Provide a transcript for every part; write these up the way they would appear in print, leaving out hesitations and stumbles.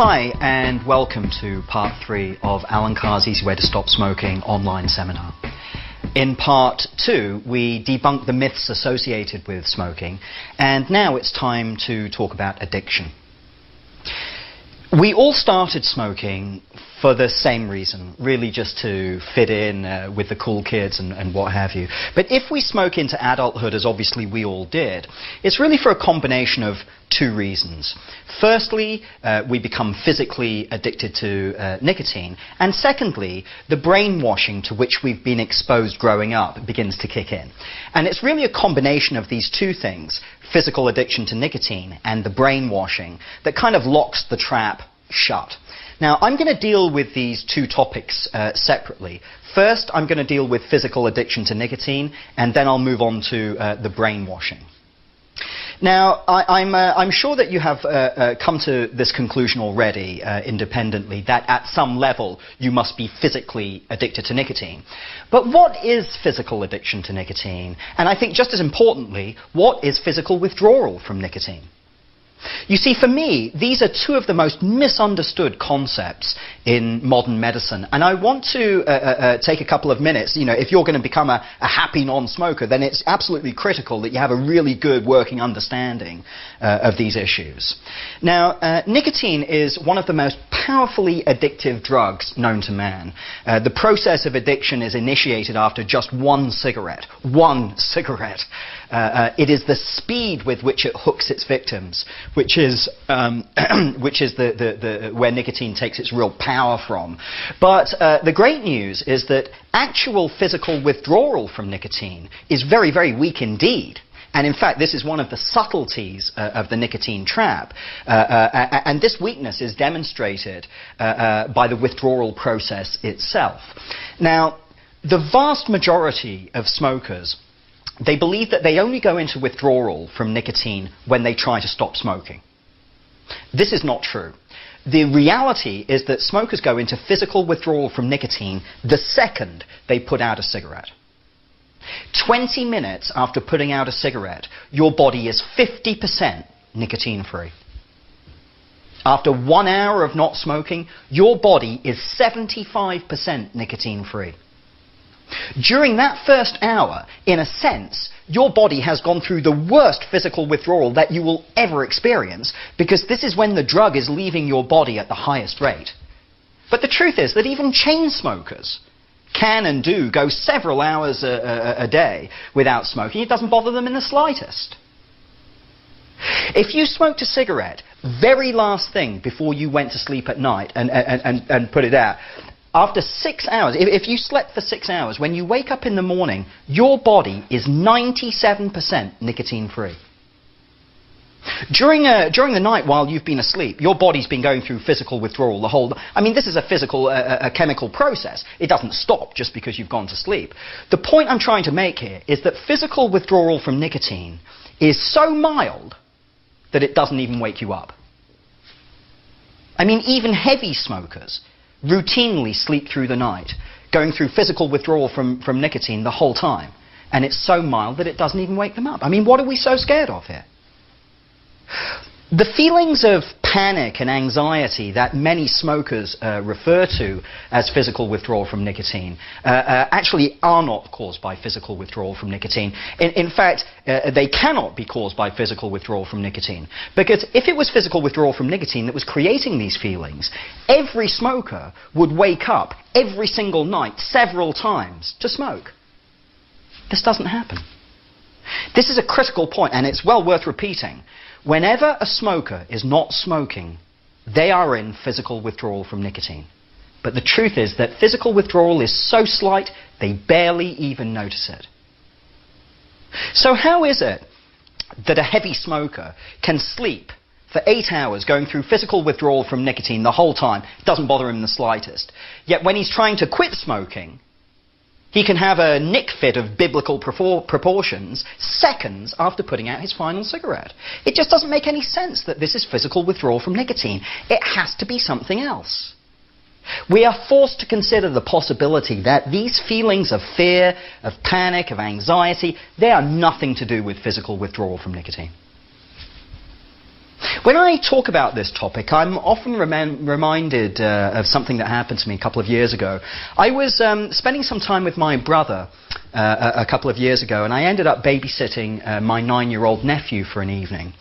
Hi and welcome to part 3 of Alan Carr's Easy Way to Stop Smoking online seminar. In part 2 we debunk the myths associated with smoking, and now it's time to talk about addiction. We all started smoking for the same reason, really just to fit in with the cool kids and what have you. But if we smoke into adulthood, as obviously we all did, it's really for a combination of 2 reasons. Firstly, we become physically addicted to nicotine, and secondly, the brainwashing to which we've been exposed growing up begins to kick in. And it's really a combination of these 2 things, physical addiction to nicotine and the brainwashing, that kind of locks the trap shut. Now, I'm going to deal with these 2 topics separately. First, I'm going to deal with physical addiction to nicotine, and then I'll move on to the brainwashing. Now, I'm sure that you have come to this conclusion already independently, that at some level you must be physically addicted to nicotine. But what is physical addiction to nicotine? And I think just as importantly, what is physical withdrawal from nicotine? You see, for me, these are 2 of the most misunderstood concepts in modern medicine, and I want to take a couple of minutes. You know, if you're going to become a happy non-smoker, then it's absolutely critical that you have a really good working understanding of these issues. Now, nicotine is one of the most powerfully addictive drugs known to man. The process of addiction is initiated after just one cigarette. One cigarette. It is the speed with which it hooks its victims, which is where nicotine takes its real power from. But the great news is that actual physical withdrawal from nicotine is very, very weak indeed. And in fact, this is one of the subtleties of the nicotine trap. And this weakness is demonstrated by the withdrawal process itself. Now, the vast majority of smokers, they believe that they only go into withdrawal from nicotine when they try to stop smoking. This is not true. The reality is that smokers go into physical withdrawal from nicotine the second they put out a cigarette. 20 minutes after putting out a cigarette, your body is 50% nicotine-free. After 1 hour of not smoking, your body is 75% nicotine-free. During that first hour, in a sense, your body has gone through the worst physical withdrawal that you will ever experience, because this is when the drug is leaving your body at the highest rate. But the truth is that even chain smokers can and do go several hours a day without smoking. It doesn't bother them in the slightest. If you smoked a cigarette, very last thing before you went to sleep at night and put it out, after 6 hours, if you slept for 6 hours, when you wake up in the morning, your body is 97% nicotine-free. During the night while you've been asleep, your body's been going through physical withdrawal the whole... I mean, this is a physical, a chemical process. It doesn't stop just because you've gone to sleep. The point I'm trying to make here is that physical withdrawal from nicotine is so mild that it doesn't even wake you up. I mean, even heavy smokers routinely sleep through the night, going through physical withdrawal from nicotine the whole time. And it's so mild that it doesn't even wake them up. I mean, what are we so scared of here? The feelings of panic and anxiety that many smokers refer to as physical withdrawal from nicotine actually are not caused by physical withdrawal from nicotine. In fact, they cannot be caused by physical withdrawal from nicotine. Because if it was physical withdrawal from nicotine that was creating these feelings, every smoker would wake up every single night several times to smoke. This doesn't happen. This is a critical point, and it's well worth repeating. Whenever a smoker is not smoking, they are in physical withdrawal from nicotine. But the truth is that physical withdrawal is so slight, they barely even notice it. So how is it that a heavy smoker can sleep for 8 hours going through physical withdrawal from nicotine the whole time? It doesn't bother him the slightest. Yet when he's trying to quit smoking, he can have a nick fit of biblical proportions seconds after putting out his final cigarette. It just doesn't make any sense that this is physical withdrawal from nicotine. It has to be something else. We are forced to consider the possibility that these feelings of fear, of panic, of anxiety, they are nothing to do with physical withdrawal from nicotine. When I talk about this topic, I'm often reminded of something that happened to me a couple of years ago. I was spending some time with my brother a couple of years ago, and I ended up babysitting my 9-year-old nephew for an evening.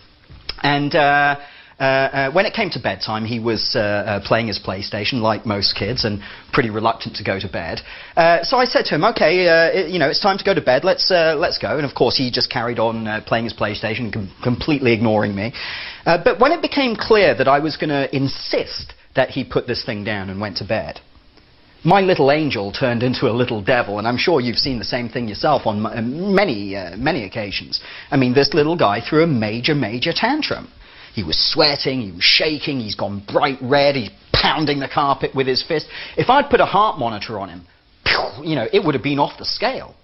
And when it came to bedtime, he was playing his PlayStation, like most kids, and pretty reluctant to go to bed. So I said to him, "Okay, it's time to go to bed. Let's go." And of course, he just carried on playing his PlayStation, completely ignoring me. But when it became clear that I was going to insist that he put this thing down and went to bed, my little angel turned into a little devil, and I'm sure you've seen the same thing yourself on many occasions. I mean, this little guy threw a major tantrum. He was sweating, he was shaking, he's gone bright red, he's pounding the carpet with his fist. If I'd put a heart monitor on him, it would have been off the scale.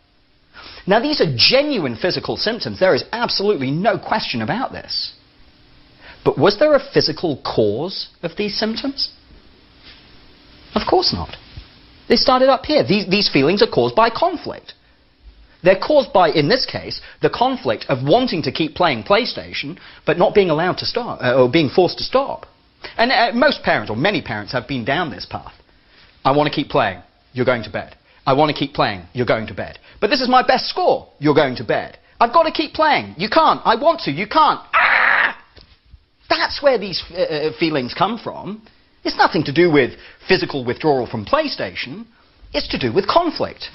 Now, these are genuine physical symptoms. There is absolutely no question about this. But was there a physical cause of these symptoms? Of course not. They started up here. These feelings are caused by conflict. They're caused by, in this case, the conflict of wanting to keep playing PlayStation, but not being allowed to stop, or being forced to stop. And most parents, or many parents, have been down this path. I want to keep playing. You're going to bed. I want to keep playing. You're going to bed. But this is my best score. You're going to bed. I've got to keep playing. You can't. I want to. You can't. Ah! That's where these feelings come from. It's nothing to do with physical withdrawal from PlayStation. It's to do with conflict.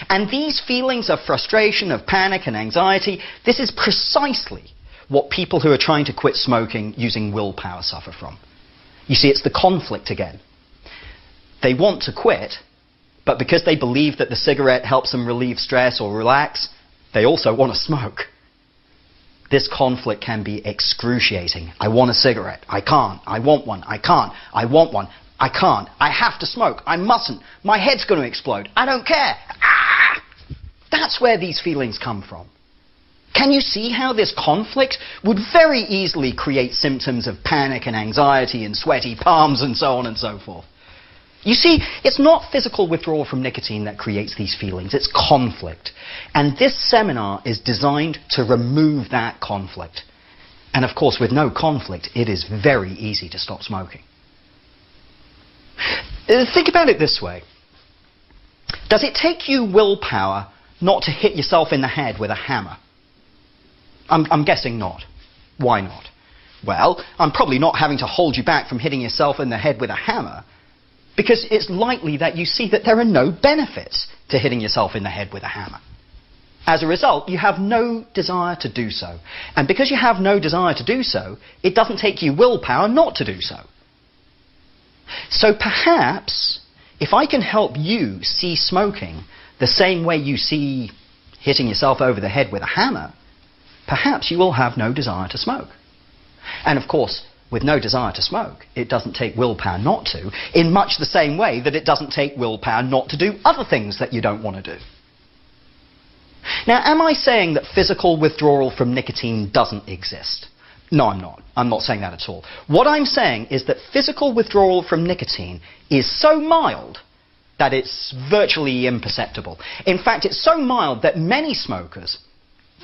And these feelings of frustration, of panic and anxiety, this is precisely what people who are trying to quit smoking using willpower suffer from. You see, it's the conflict again. They want to quit, but because they believe that the cigarette helps them relieve stress or relax, they also want to smoke. This conflict can be excruciating. I want a cigarette. I can't. I want one. I can't. I want one. I can't. I have to smoke. I mustn't. My head's going to explode. I don't care. Ah! That's where these feelings come from. Can you see how this conflict would very easily create symptoms of panic and anxiety and sweaty palms and so on and so forth? You see, it's not physical withdrawal from nicotine that creates these feelings. It's conflict. And this seminar is designed to remove that conflict. And of course, with no conflict, it is very easy to stop smoking. Think about it this way. Does it take you willpower not to hit yourself in the head with a hammer? I'm guessing not. Why not? Well, I'm probably not having to hold you back from hitting yourself in the head with a hammer, because it's likely that you see that there are no benefits to hitting yourself in the head with a hammer. As a result, you have no desire to do so. And because you have no desire to do so, it doesn't take you willpower not to do so. So perhaps, if I can help you see smoking the same way you see hitting yourself over the head with a hammer, perhaps you will have no desire to smoke. And of course, with no desire to smoke, it doesn't take willpower not to, in much the same way that it doesn't take willpower not to do other things that you don't want to do. Now, am I saying that physical withdrawal from nicotine doesn't exist? No, I'm not. I'm not saying that at all. What I'm saying is that physical withdrawal from nicotine is so mild that it's virtually imperceptible. In fact, it's so mild that many smokers,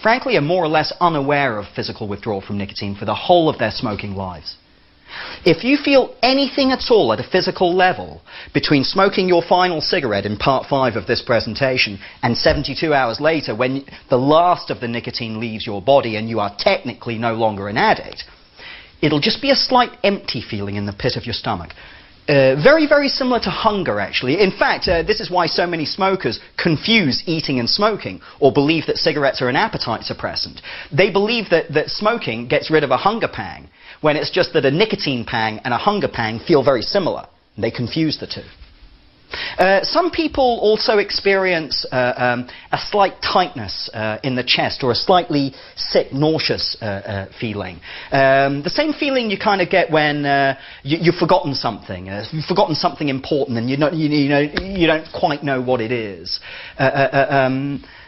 frankly, are more or less unaware of physical withdrawal from nicotine for the whole of their smoking lives. If you feel anything at all at a physical level between smoking your final cigarette in part 5 of this presentation and 72 hours later when the last of the nicotine leaves your body and you are technically no longer an addict, it'll just be a slight empty feeling in the pit of your stomach. Very, very similar to hunger, actually. In fact, this is why so many smokers confuse eating and smoking, or believe that cigarettes are an appetite suppressant. They believe that smoking gets rid of a hunger pang, when it's just that a nicotine pang and a hunger pang feel very similar. They confuse the two. Some people also experience a slight tightness in the chest, or a slightly sick, nauseous feeling. The same feeling you kind of get when you've forgotten something. You've forgotten something important and you don't quite know what it is.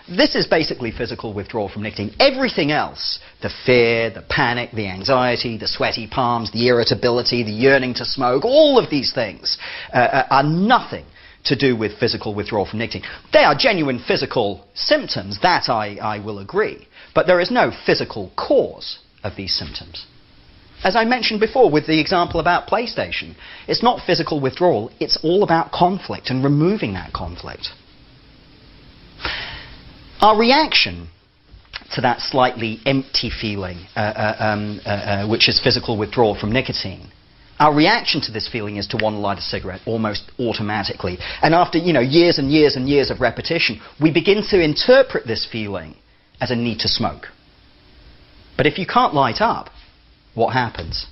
This is basically physical withdrawal from nicotine. Everything else, the fear, the panic, the anxiety, the sweaty palms, the irritability, the yearning to smoke, all of these things are nothing to do with physical withdrawal from nicotine. They are genuine physical symptoms, that I will agree, but there is no physical cause of these symptoms. As I mentioned before with the example about PlayStation, it's not physical withdrawal, it's all about conflict and removing that conflict. Our reaction to that slightly empty feeling, which is physical withdrawal from nicotine, our reaction to this feeling is to want to light a cigarette almost automatically. And after years and years and years of repetition, we begin to interpret this feeling as a need to smoke. But if you can't light up, what happens?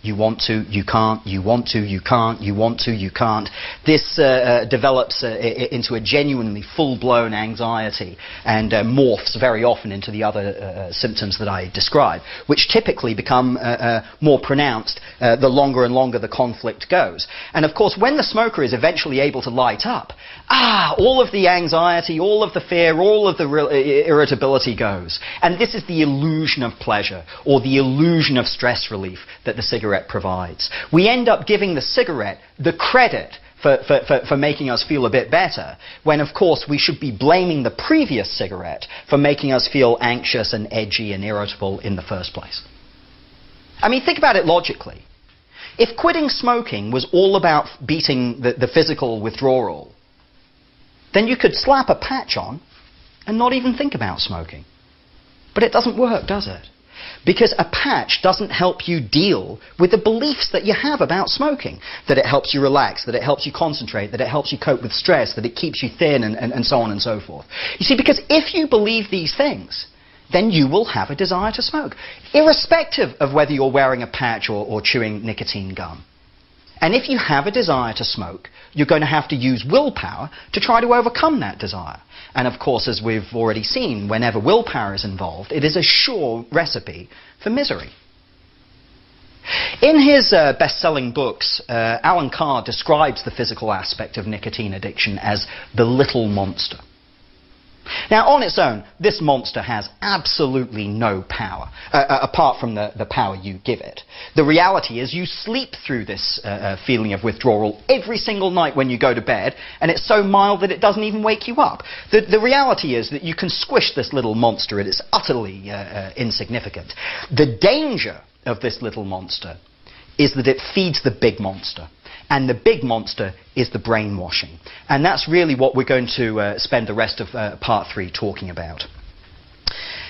You want to, you can't, you want to, you can't, you want to, you can't. This develops into a genuinely full-blown anxiety and morphs very often into the other symptoms that I describe, which typically become more pronounced the longer and longer the conflict goes. And of course, when the smoker is eventually able to light up, all of the anxiety, all of the fear, all of the irritability goes. And this is the illusion of pleasure, or the illusion of stress relief that the cigarette provides. We end up giving the cigarette the credit for making us feel a bit better, when of course we should be blaming the previous cigarette for making us feel anxious and edgy and irritable in the first place. I mean, think about it logically. If quitting smoking was all about beating the physical withdrawal, then you could slap a patch on and not even think about smoking. But it doesn't work, does it? Because a patch doesn't help you deal with the beliefs that you have about smoking. That it helps you relax, that it helps you concentrate, that it helps you cope with stress, that it keeps you thin, and so on and so forth. You see, because if you believe these things, then you will have a desire to smoke, irrespective of whether you're wearing a patch or chewing nicotine gum. And if you have a desire to smoke, you're going to have to use willpower to try to overcome that desire. And of course, as we've already seen, whenever willpower is involved, it is a sure recipe for misery. In his best-selling books, Alan Carr describes the physical aspect of nicotine addiction as the little monster. Now, on its own, this monster has absolutely no power, apart from the power you give it. The reality is you sleep through this feeling of withdrawal every single night when you go to bed, and it's so mild that it doesn't even wake you up. The reality is that you can squish this little monster. It is utterly insignificant. The danger of this little monster is that it feeds the big monster. And the big monster is the brainwashing. And that's really what we're going to spend the rest of part 3 talking about.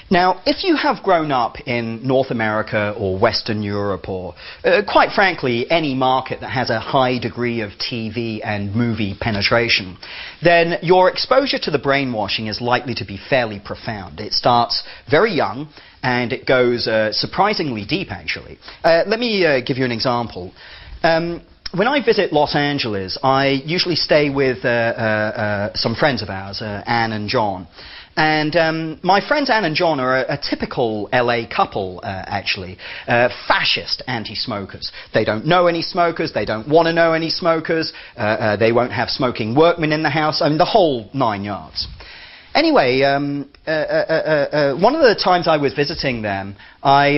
Now, if you have grown up in North America or Western Europe or, quite frankly, any market that has a high degree of TV and movie penetration, then your exposure to the brainwashing is likely to be fairly profound. It starts very young and it goes surprisingly deep, actually. Let me give you an example. When I visit Los Angeles, I usually stay with some friends of ours, Anne and John. And my friends Anne and John are a typical LA couple, actually. Fascist anti-smokers. They don't know any smokers. They don't want to know any smokers. They won't have smoking workmen in the house. I mean, the whole 9 yards. Anyway, one of the times I was visiting them, I